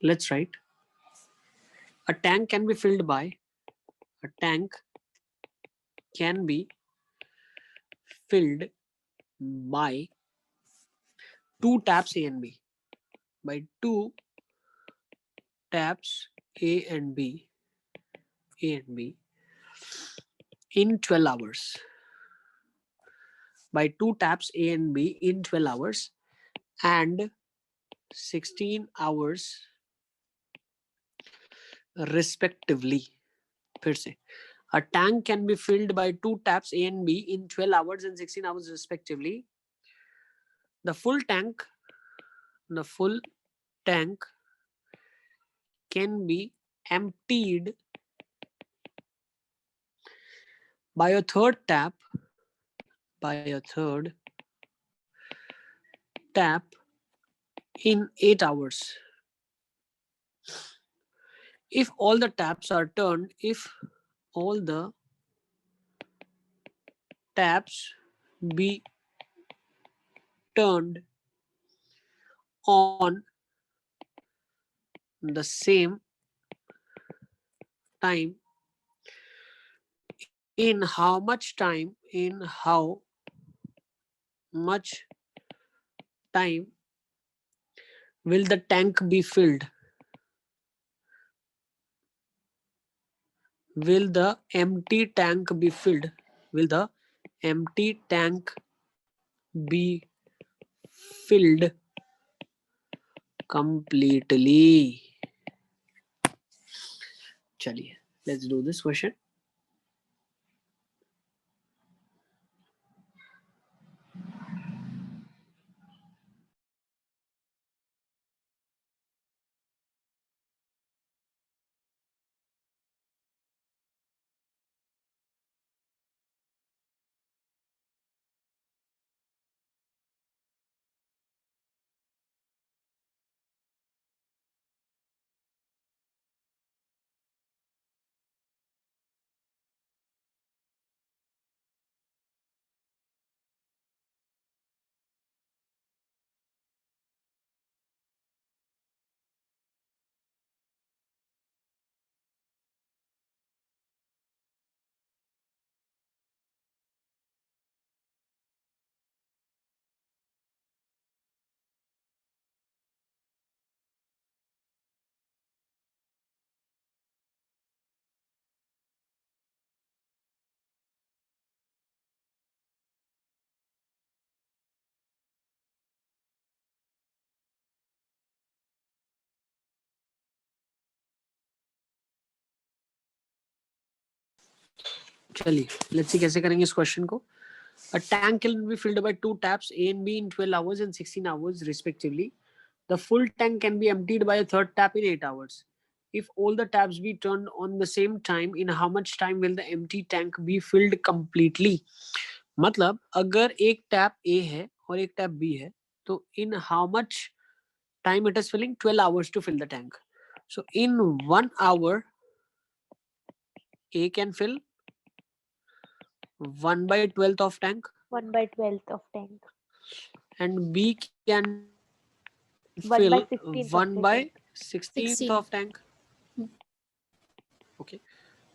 Let's write. A tank can be filled by a tank can be filled by two taps A and B. By two taps A and B. A and B in 12 hours. By two taps A and B in 12 hours and 16 hours respectively. फिर से. A tank can be filled by two taps A and B in 12 hours and 16 hours respectively. The full tank can be emptied by a third tap in 8 hours. If all the taps are turned, be turned on the same time, in how much time will the tank be filled? Will the empty tank be filled? Will the empty tank be filled completely? चलिए, let's do this question. चलिए, let's see कैसे करेंगे इस question को. A tank can be filled by two taps A and B in 12 hours and 16 hours respectively. The full tank can be emptied by a third tap in 8 hours. If all the taps be turned on the same time, in how much time will the empty tank be filled completely? मतलब अगर एक tap A है और एक tap B है, तो in how much time it is filling? 12 hours to fill the tank. So in 1 hour, A can fill 1/12 of tank. 1/12 of tank. And B can 1 fill by 16th 1 of by the tank. 16th of tank. Okay.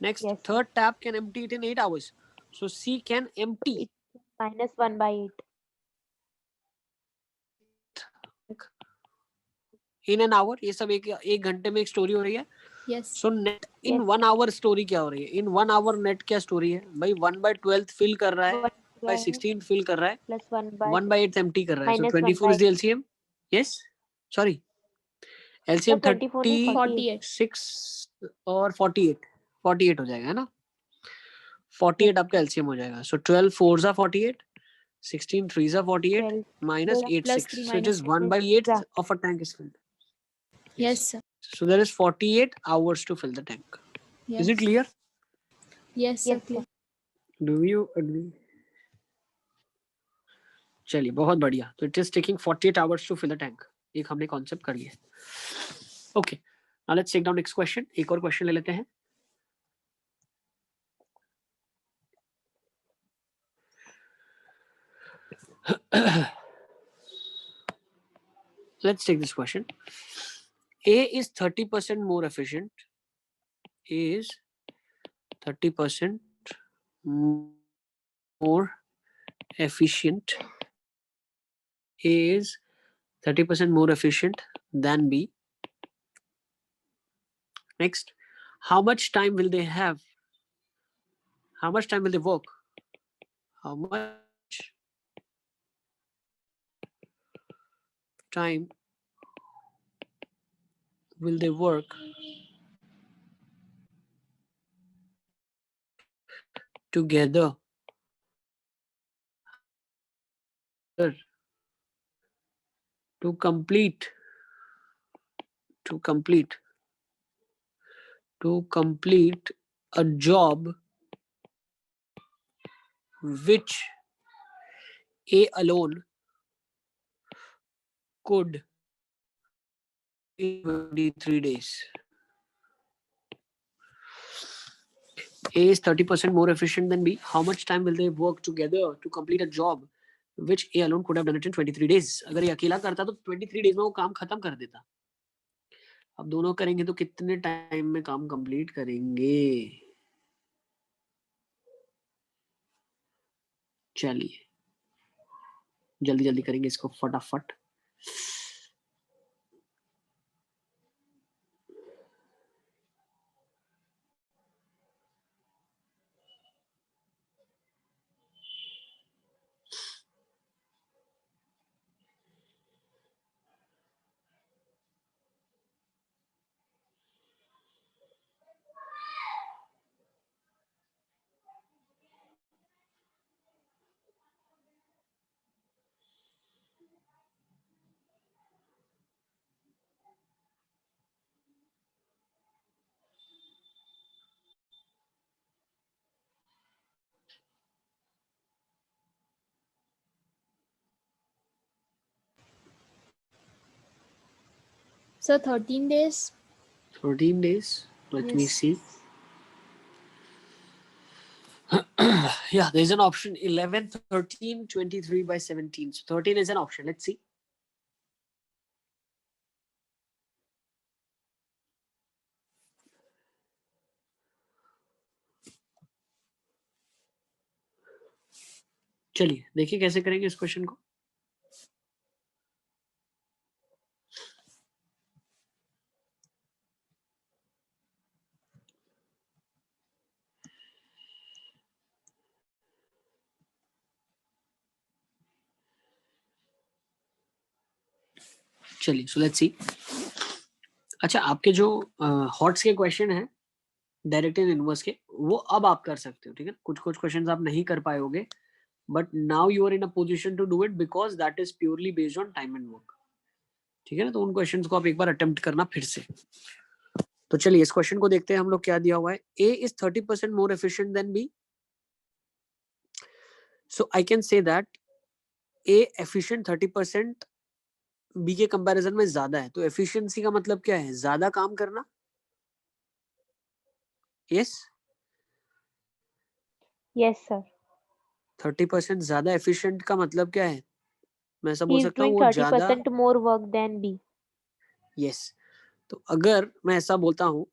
Next, Yes. third tap can empty it in 8 hours. So C can empty Minus 1/8. in an hour. ये सब एक घंटे में एक story हो रही है. Yes. So net in Yes. 1 hour story क्या हो रही है? In 1 hour net क्या स्टोरी है? भाई 1/12 fill कर रहा है, 1/16 fill कर रहा है, Plus 1/8 empty कर रहा है. So minus 24 is the LCM. Yes. Sorry. LCM 24 नहीं, 36 और 48. 48 हो जाएगा, है ना? 48 आपका LCM हो जाएगा. So 12 4s are 48, 16 3s are 48, 12 minus 8 plus 6. 3 So it is minus 1/8 Exact. of a tank is filled. Yes, sir. So there is 48 hours to fill the tank. Yes. Is it clear? Yes, sir. Yes, Clear. Do you agree? चलिए, बहुत बढ़िया. तो it is taking 48 hours to fill the tank. एक हमने concept कर लिया. Okay. Now let's take down next question. एक और क्वेश्चन ले लेते हैं. Let's take this question. A is 30% more efficient. A is 30% more efficient. A is 30% more efficient than B. Next, how much time will they have? How much time will they work? How much time will they work together to complete a job which A alone could in 23 days. A is 30% more efficient than B. How much time will they work together to complete a job which A alone could have done it in 23 days? अगर ये अकेला करता तो 23 days में वो काम खत्म कर देता. अब दोनों करेंगे तो कितने टाइम में काम कंप्लीट करेंगे? चलिए जल्दी जल्दी करेंगे इसको फटाफट. Sir, 13 days. 13 days. Let me Yes. see. Yeah, there's an option 11, 13, 23 by 17. So 13 is an option. Let's see. चलिए देखिए कैसे करेंगे इस क्वेश्चन को. चलिए सो लेट्स सी. अच्छा आपके जो हॉट्स के क्वेश्चन है डायरेक्ट एंड इनवर्स के वो अब आप कर सकते हो. ठीक है, कुछ क्वेश्चंस आप नहीं कर पाए होगे but now you are in a position to do it because that is purely based on time and work. ठीक है ना, तो उन क्वेश्चंस को आप एक बार अटेम्प्ट करना फिर से. तो चलिए इस क्वेश्चन को देखते हैं हम लोग क्या दिया हुआ है. A is 30% more efficient than B. So I can say that A efficient 30% B के कंपैरिजन में ज्यादा है. तो एफिशिएंसी का मतलब क्या है? ज्यादा काम करना. Yes, Yes, sir. 30% ज्यादा एफिशिएंट का मतलब क्या है? मैं ऐसा बोल He is सकता हूँ doing वो ज्यादा. 30% more work than B. Yes, तो अगर मैं ऐसा बोलता हूँ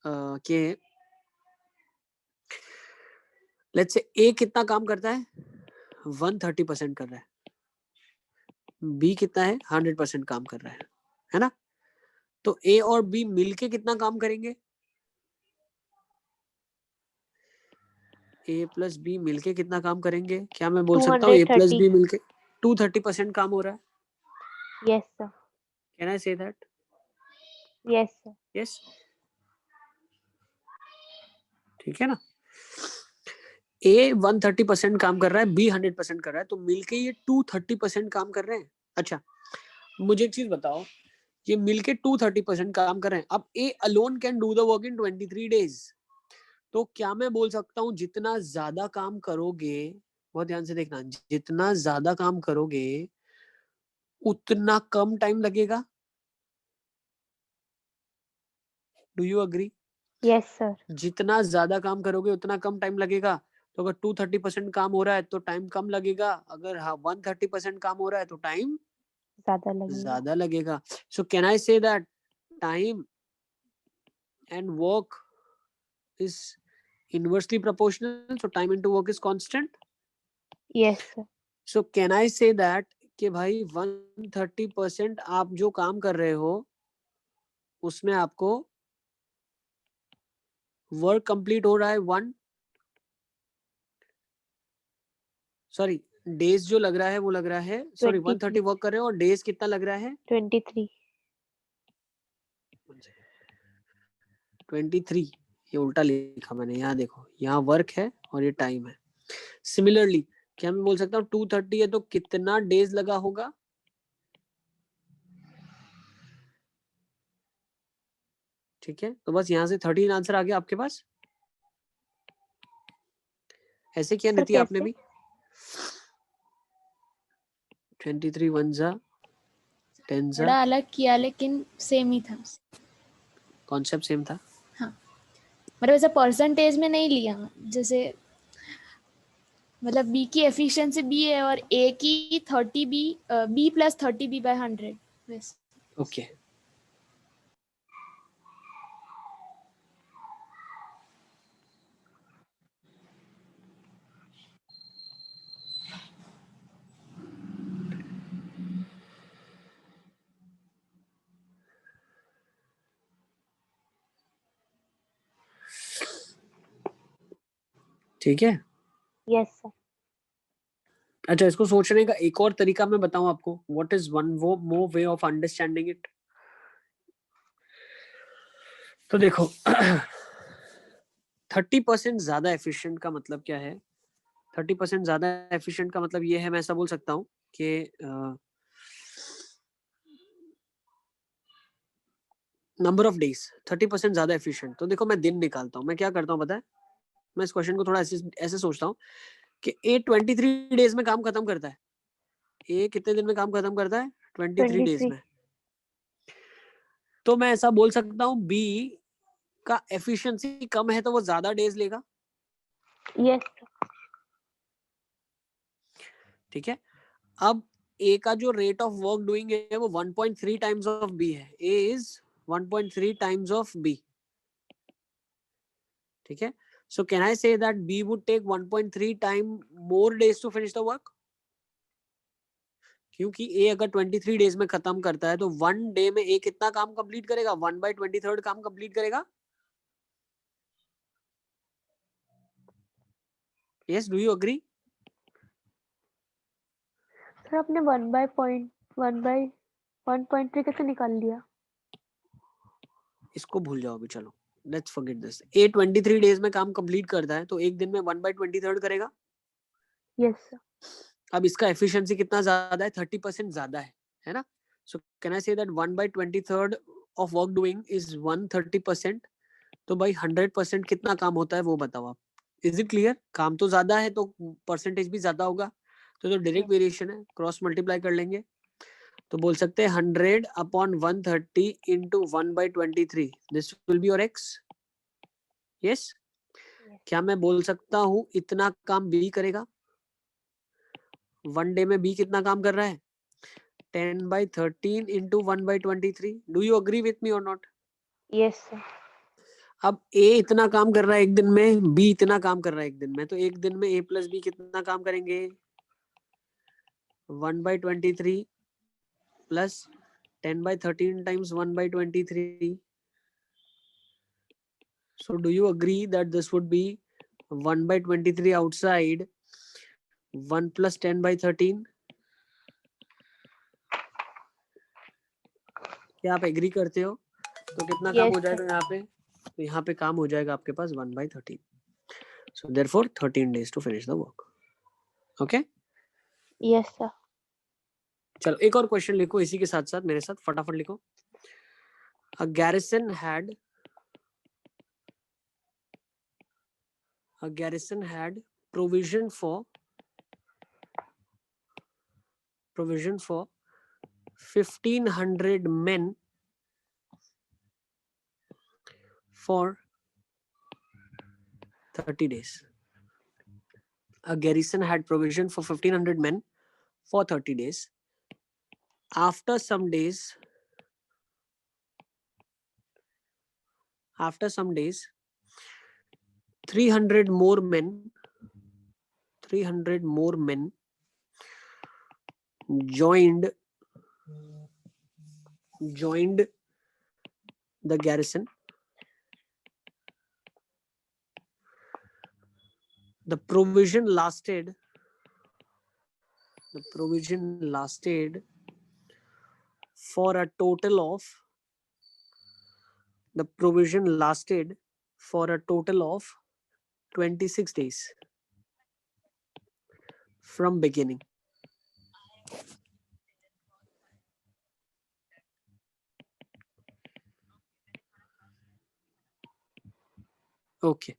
कि लेट्स से A कितना काम करता है? 130% कर रहा है. B कितना है? 100% काम कर रहा है ना. तो A और B मिलके कितना काम करेंगे? A प्लस B मिलके कितना काम करेंगे? क्या मैं बोल सकता हूँ A प्लस 230. B मिलके 230% काम हो रहा है? Yes, sir. Can I say that? Yes, sir. Yes, ठीक है ना. A 130% काम कर रहा है, B 100% कर रहा है, तो मिलके ये 230% काम कर रहे हैं. अच्छा मुझे एक चीज बताओ, ये मिलके 230% काम कर रहे हैं. अब A alone can do the work in 23 days. तो क्या मैं बोल सकता हूँ जितना ज्यादा काम करोगे, बहुत ध्यान से देखना, जितना ज्यादा काम करोगे उतना कम टाइम लगेगा. Do you agree? Yes, sir. जितना ज्यादा काम करोगे उतना कम टाइम लगेगा. तो अगर 230% काम हो रहा है तो टाइम कम लगेगा. अगर हाँ 130% काम हो रहा है तो टाइम ज्यादा लगेगा। ज्यादा लगेगा. So can I say that time and work is inversely proportional? So time into work is constant. Yes sir. So can I say that कि भाई 130% आप जो काम कर रहे हो उसमें आपको वर्क कंप्लीट हो रहा है डेज जो लग रहा है वो लग रहा है 130 वर्क कर रहे हो और डेज कितना लग रहा है 23. 23. ये उल्टा लिखा मैंने, यहाँ देखो, यहाँ वर्क है और ये टाइम है. सिमिलरली क्या मैं बोल सकता हूँ 230 है तो कितना डेज लगा होगा? ठीक है, तो बस यहाँ से 13 आंसर आ गया आपके पास. ऐसे किया सर नीति आपने कैसे? भी? 23 1 जा 10 जा. थोड़ा अलग किया लेकिन सेम ही था. कॉन्सेप्ट सेम था. हाँ, मतलब ऐसा परसेंटेज में नहीं लिया, जैसे मतलब बी की एफिशिएंसी बी है और ए की 30 बी प्लस 30 बी बाय 100 बस. ओके. ठीक है. Yes sir. अच्छा, इसको सोचने का एक और तरीका मैं बताऊं आपको. What is one more way of understanding it? तो देखो 30% ज्यादा एफिशिएंट का मतलब क्या है? 30% ज्यादा एफिशिएंट का मतलब ये है, मैं ऐसा बोल सकता हूँ कि नंबर ऑफ डेज 30% ज्यादा एफिशिएंट. तो देखो मैं दिन निकालता हूँ. मैं क्या करता हूँ पता है? मैं इस क्वेश्चन को थोड़ा ऐसे सोचता हूँ कि ए 23 डेज में काम खत्म करता है. ए कितने दिन में काम खत्म करता है? 23 डेज 23. में. तो मैं ऐसा बोल सकता हूँ बी का एफिशिएंसी कम है तो वो ज्यादा डेज लेगा. Yes sir. ठीक है. अब ए का जो रेट ऑफ वर्क डूइंग है वो 1.3 टाइम्स ऑफ बी है. A is 1.3 times of B. ठीक है. So can I say that B would take 1.3 time more days to finish the work? क्योंकि ए अगर 23 डेज में खत्म करता है तो 1 डे में ए कितना काम कंप्लीट करेगा? 1/23 काम कंप्लीट करेगा. Yes, do you agree? Sir आपने 1/1.3 कैसे निकाल लिया? इसको भूल जाओ अभी, चलो let's forget this. A 23 days में काम कंप्लीट करता है तो एक दिन में 1/23 करेगा. Yes sir. अब इसका एफिशिएंसी कितना ज्यादा है? 30% ज्यादा है ना? सो can I say that 1/23 of work doing is 130%. तो भाई 100% कितना काम होता है वो बताओ आप. Is it clear? काम तो ज्यादा है तो परसेंटेज भी ज्यादा होगा. तो जो डायरेक्ट वेरिएशन है क्रॉस मल्टीप्लाई कर लेंगे तो बोल सकते हैं 100/130 into 1/23. This will be your x. Yes. क्या मैं बोल सकता हूँ इतना काम बी करेगा? 1 डे में बी कितना काम कर रहा है? 10/13 into 1/23. Do you agree with me और नॉट? Yes sir. अब ए इतना काम कर रहा है एक दिन में, बी इतना काम कर रहा है एक दिन में, तो एक दिन में ए प्लस बी कितना काम करेंगे? 1/23 plus 10/13 times 1/23. So do you agree that this would be 1/23 outside 1 plus 10/13? क्या आप एग्री करते हो? तो कितना काम हो जाएगा यहाँ पे? तो यहाँ पे काम हो जाएगा आपके पास 1/13. So therefore 13 days to finish the work. Okay? Yes sir. चलो एक और क्वेश्चन लिखो इसी के साथ साथ मेरे साथ, फटाफट लिखो. A garrison provision for 1,500 men for 30 days. A garrison had provision for 1,500 men for 30 days. after some days, 300 more men joined the garrison. The provision lasted for a total of 26 days from beginning. Okay,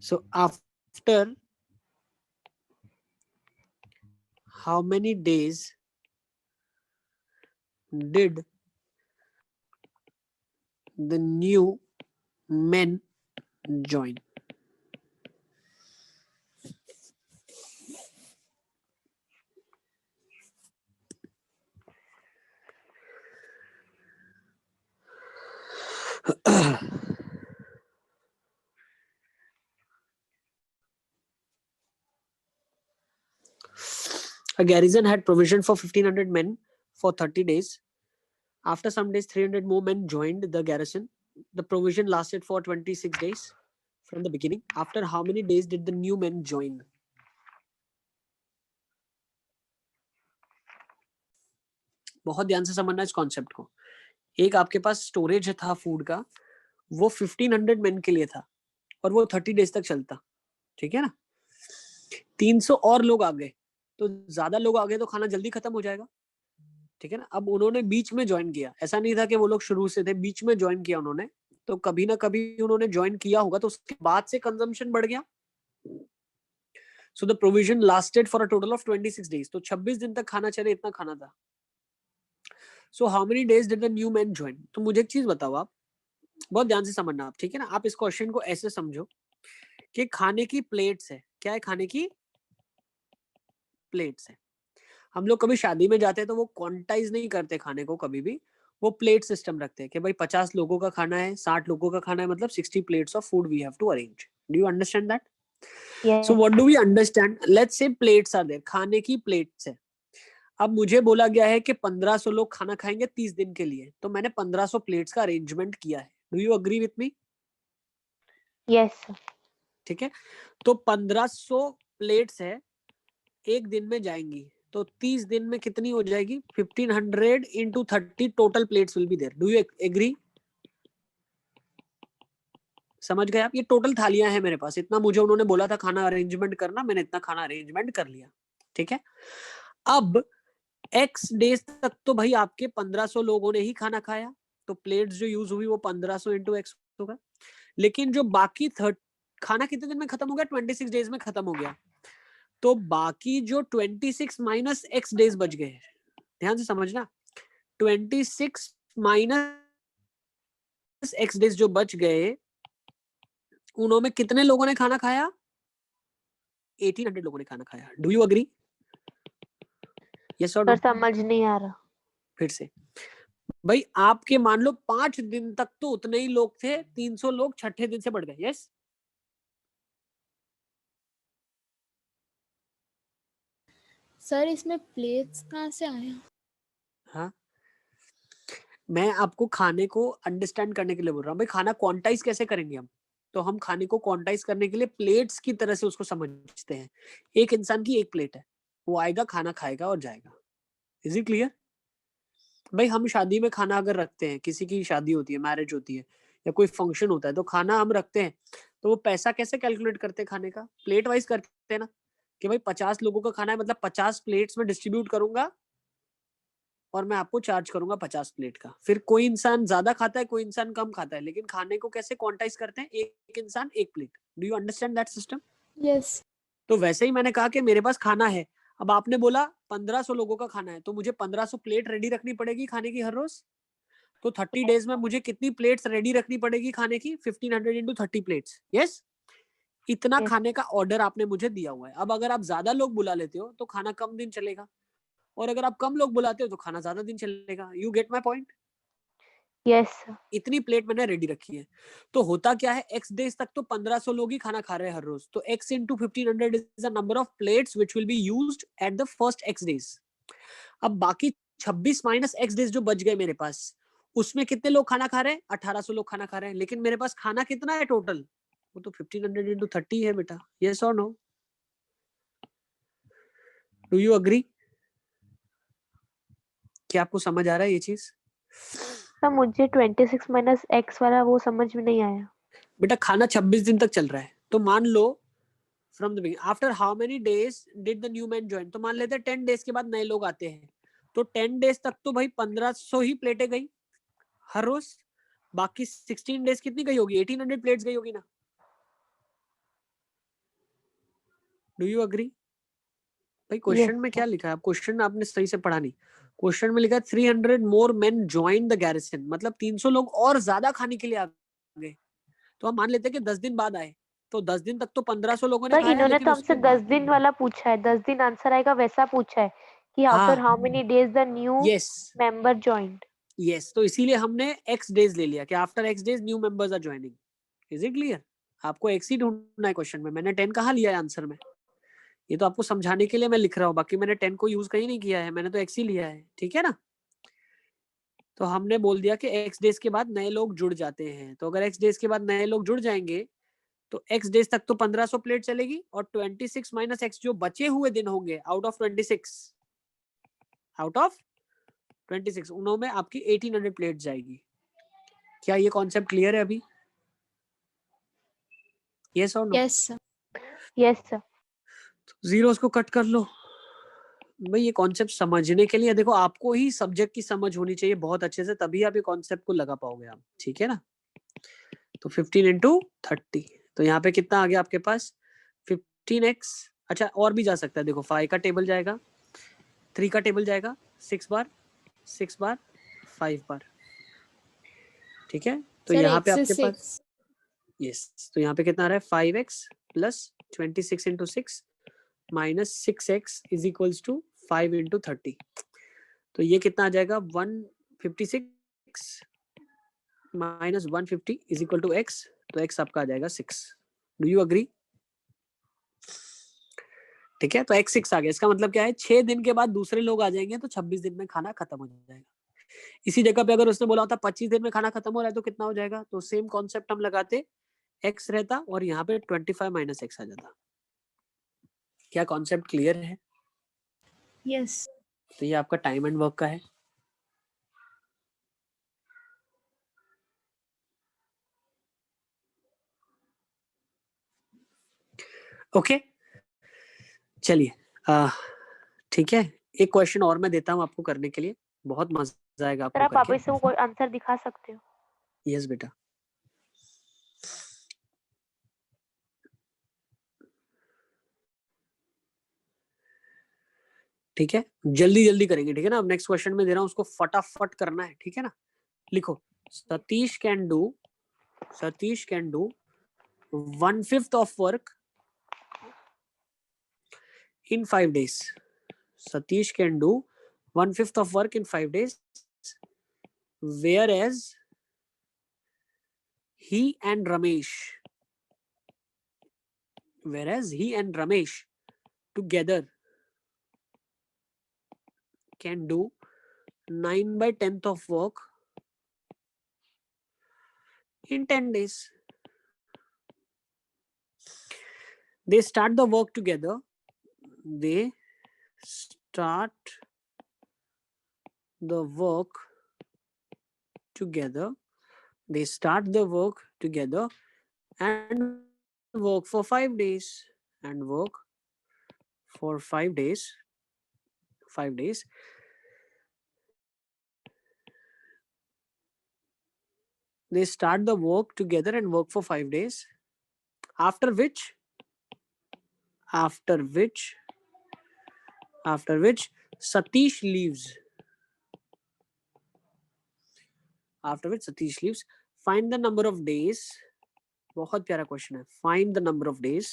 so after how many days did the new men join? A garrison had provision for 1500 men for 30 days. After some days, 300 more men joined the garrison. The provision lasted for 26 days from the beginning. After how many days did the new men join? बहुत ध्यान से समझना इस concept को. एक आपके पास storage था food का, वो 1500 मेन के लिए था और वो 30 डेज तक चलता. ठीक है ना. 300 और लोग आ गए, तो ज्यादा लोग आ गए तो खाना जल्दी खत्म हो जाएगा. ठीक है ना. अब उन्होंने बीच में ज्वाइन किया, ऐसा नहीं था कि वो लोग शुरू से थे, बीच में ज्वाइन किया उन्होंने, तो कभी ना कभी उन्होंने ज्वाइन किया होगा, तो उसके बाद से कंजम्पशन बढ़ गया. So the provision lasted for a total of 26 days. तो 26 दिन तक खाना चले, इतना खाना था. So how many days did the new man join? तो मुझे एक चीज बताओ, आप बहुत ध्यान से समझना आप. ठीक है ना. आप इस क्वेश्चन को ऐसे समझो कि खाने की प्लेट्स है. क्या है? खाने की प्लेट्स है. हम लोग कभी शादी में जाते हैं तो वो क्वांटाइज नहीं करते खाने को, कभी भी वो प्लेट सिस्टम रखते हैं कि भाई 50 लोगों का खाना है, 60 लोगों का खाना है, मतलब 60 plates of food we have to arrange. Do you understand that? Yes. So what do we understand? Let's say plates are there, खाने की प्लेट्स है. अब मुझे बोला गया है कि 1500 लोग खाना खाएंगे 30 दिन के लिए, तो मैंने 1500 प्लेट्स का अरेंजमेंट किया है. Do you agree with me? Yes. ठीक है. तो 1500 प्लेट्स है, एक दिन में जाएंगी, तो 30 दिन में कितनी हो जाएगी? 1500 into 30 total plates will be there. Do you agree? समझ गए आप? ये टोटल थालियां हैं मेरे पास, इतना मुझे उन्होंने बोला था खाना अरेंजमेंट करना, मैंने इतना खाना अरेंजमेंट कर लिया. ठीक है. अब x डेज तक तो भाई आपके 1500 लोगों ने ही खाना खाया, तो प्लेट्स जो यूज हुई वो 1500 into x होगा. लेकिन जो बाकी खाना कितने दिन में खत्म हो गया? 26 डेज में खत्म हो गया. तो बाकी जो 26 माइनस x डेज बच गए, ध्यान से समझना, 26 माइनस x डेज जो बच गए, उन्होंने कितने लोगों ने खाना खाया? 1800 लोगों ने खाना खाया. Do you agree? यस और नो? सर समझ नहीं आ रहा. फिर से भाई, आपके मान लो 5 दिन तक तो उतने ही लोग थे, 300 लोग छठे दिन से बढ़ गए. यस. सर इसमें प्लेट्स कहाँ से आए? हाँ, मैं आपको खाने को अंडरस्टैंड करने के लिए बोल रहा हूँ. भाई खाना क्वांटाइज कैसे करेंगे हम? तो हम खाने को क्वांटाइज करने के लिए प्लेट्स की तरह से उसको समझते हैं. एक इंसान की एक प्लेट है, वो आएगा, खाना खाएगा और जाएगा. Is it clear? भाई हम शादी में खाना अगर रखते हैं, किसी की शादी होती है, मैरिज होती है, या कोई फंक्शन होता है, तो खाना हम रखते हैं, तो वो पैसा कैसे कैलकुलेट करते हैं? खाने का प्लेट वाइज करते हैं ना, कि भाई 50 लोगों का खाना है, मतलब 50 प्लेट्स में डिस्ट्रीब्यूट करूंगा और मैं आपको चार्ज करूंगा 50 प्लेट का. फिर कोई इंसान ज्यादा खाता है, कोई इंसान कम खाता है, लेकिन खाने को कैसे क्वांटाइज करते हैं? एक इंसान एक plate. Do you understand that system? Yes. तो वैसे ही मैंने कहा कि मेरे पास खाना है. अब आपने बोला 1500 लोगों का खाना है, तो मुझे 1500 प्लेट रेडी रखनी पड़ेगी खाने की हर रोज. तो 30 डेज में मुझे कितनी प्लेट्स रेडी रखनी पड़ेगी खाने की? 1500 into 30 प्लेट्स. यस. इतना Yes. खाने का ऑर्डर आपने मुझे दिया हुआ है. अब अगर आप ज्यादा लोग बुला लेते हो तो खाना कम दिन चलेगा, और अगर आप कम लोग बुलाते हो तो खाना ज्यादा दिन चलेगा। You get my point? Yes, sir. इतनी प्लेट मैंने रेडी रखी है, तो होता क्या है, एक्स डेज तक तो 1500 लोग ही खाना खा रहे हैं हर रोज, तो x into 1500 is the number of plates which will be used at the first x days. अब बाकी 26 माइनस x डेज जो बच गए मेरे पास, उसमें कितने लोग खाना खा रहे हैं? 1800 लोग खाना खा रहे हैं, लेकिन मेरे पास खाना कितना है टोटल? वो तो 1500 into 30 है बेटा। यस और नो? Do you agree? क्या आपको समझ आ रहा है ये चीज? सर मुझे 26 माइनस x वाला वो समझ में नहीं आया। बेटा खाना 26 दिन तक चल रहा है, तो मान लो from the beginning, after how many days did the new man join, तो मान लेते हैं 10 डेज के बाद नए लोग आते हैं, तो 10 डेज तक तो भाई 1500 ही प्लेटें गई हर रोज। बाकी 16 डेज कितनी गई होगी? 1800 प्लेट्स गई होगी ना। Do you agree? भाई क्वेश्चन में क्या लिखा है? आप क्वेश्चन आपने सही से पढ़ा नहीं। क्वेश्चन में लिखा है 300 मोर मेन ज्वाइन द गैरिसन, मतलब 300 लोग और ज्यादा खाने के लिए आ गए। तो हम मान लेते हैं कि 10 दिन बाद आए, तो 10 दिन तक तो 1500 लोगों ने सर खाया, इन्होंने लेकिन तो उसके हमसे 10 दिन वाला पूछा है, 10 दिन आंसर आएगा वैसा पूछा है कि after how many days the new yes member joined. Yes, तो इसीलिए हमने x डेज ले लिया कि after x days new members are joining. Is it clear? आपको x ही ढूंढना है क्वेश्चन में, मैंने 10 कहाँ लिया है आंसर में। ये तो आपको समझाने के लिए मैं लिख रहा हूँ, बाकी मैंने 10 को यूज कहीं नहीं किया है, मैंने तो x ही लिया है, ठीक है ना। तो हमने बोल दिया कि x डेज के बाद नए लोग जुड़ जाते हैं, तो अगर x डेज के बाद नए लोग जुड़ जाएंगे तो x डेज तक तो 1500 प्लेट चलेगी, और 26 माइनस x जो बचे हुए दिन होंगे आउट ऑफ 26 उनमें आपकी 1800 प्लेट जाएगी। क्या ये कॉन्सेप्ट क्लियर है अभी? यस और no? Yes sir. Yes sir. Zeros को कट कर लो। भाई ये कॉन्सेप्ट समझने के लिए देखो, आपको ही सब्जेक्ट की समझ होनी चाहिए बहुत अच्छे से, तभी आप ये कॉन्सेप्ट को लगा पाओगे आप, ठीक है ना। तो 15 into 30, तो यहाँ पे कितना आ गया आपके पास? 15x। अच्छा और भी जा सकता है, देखो 5 का टेबल जाएगा, 3 का टेबल जाएगा, 6 बार 5 बार, ठीक है। तो सर यहाँ पे x आपके is पास 6। यस, तो यहाँ पे कितना आ रहा है? 5x plus 26 into 6 minus 6x is equals to 5 into 30, तो ये कितना आ जाएगा? 156 minus 150 is equal to x, तो x आपका आ जाएगा 6। Do you agree? ठीक है, तो x 6 आ गया। इसका मतलब क्या है? 6 दिन के बाद दूसरे लोग आ जाएंगे तो 26 दिन में खाना खत्म हो जाएगा। इसी जगह पे अगर उसने बोला होता 25 दिन में खाना खत्म हो रहा है तो कितना हो जाएगा? तो सेम कॉन्सेप्ट हम लगाते, x रहता और यहाँ पे 25 माइनस x आ जाता। क्या कॉन्सेप्ट क्लियर है? यस। तो ये आपका टाइम एंड वर्क का है। ओके चलिए, ठीक है, एक क्वेश्चन और मैं देता हूँ आपको करने के लिए, बहुत मजा आएगा सर आपको आप करके। वापस से वो आंसर दिखा सकते हो? यस बेटा, ठीक है, जल्दी जल्दी करेंगे, ठीक है ना। अब नेक्स्ट क्वेश्चन में दे रहा हूँ, उसको फटाफट करना है, ठीक है ना। लिखो, Satish can do 1/5 of work in 5 days. Satish can do 1/5 of work in 5 days, whereas he and Ramesh together can do 9/10 of work in 10 days. They start the work together. They start the work together. They start the work together and work for 5 days. And work for 5 days. 5 days. They start the work together and work for 5 days. After which Satish leaves. After which Satish leaves. Find the number of days. बहुत प्यारा question है. Find the number of days.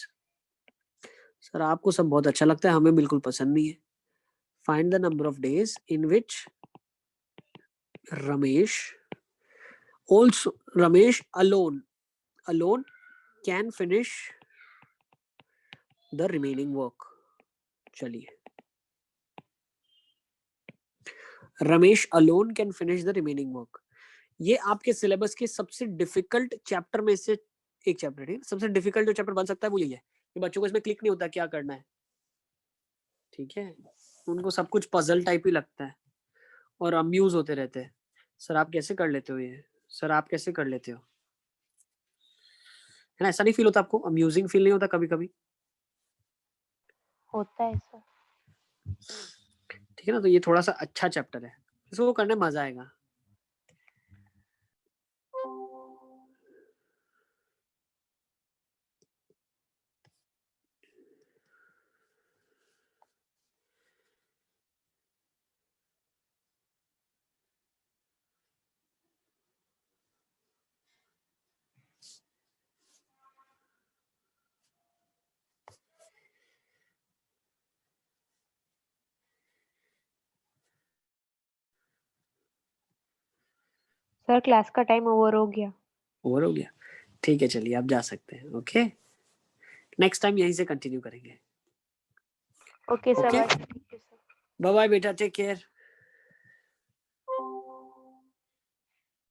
Sir आपको सब बहुत अच्छा लगता है, हमें बिल्कुल पसंद नहीं है. Find the number of days in which Ramesh alone can finish the remaining work. चलिए, Ramesh alone can finish the remaining work. ये आपके सिलेबस के सबसे डिफिकल्ट चैप्टर में से एक चैप्टर है. सबसे डिफिकल्ट जो चैप्टर बन सकता है वो यही है कि बच्चों को इसमें क्लिक नहीं होता क्या करना है. ठीक है, उनको सब कुछ पजल टाइप ही लगता है और अम्यूज होते रहते हैं. सर आप कैसे कर लेते हो ये, सर आप कैसे कर लेते हो, है ना? ऐसा नहीं फील होता आपको? अम्यूजिंग फील नहीं होता कभी कभी? होता है सर. ठीक है ना, तो ये थोड़ा सा अच्छा चैप्टर है, इसको करने में मजा आएगा. सर क्लास का टाइम ओवर हो गया. ओवर हो गया? ठीक है, चलिए आप जा सकते हैं. ओके, नेक्स्ट टाइम यहीं से कंटिन्यू करेंगे. Okay sir. Okay. Bye. Bye bye बेटा, टेक केयर.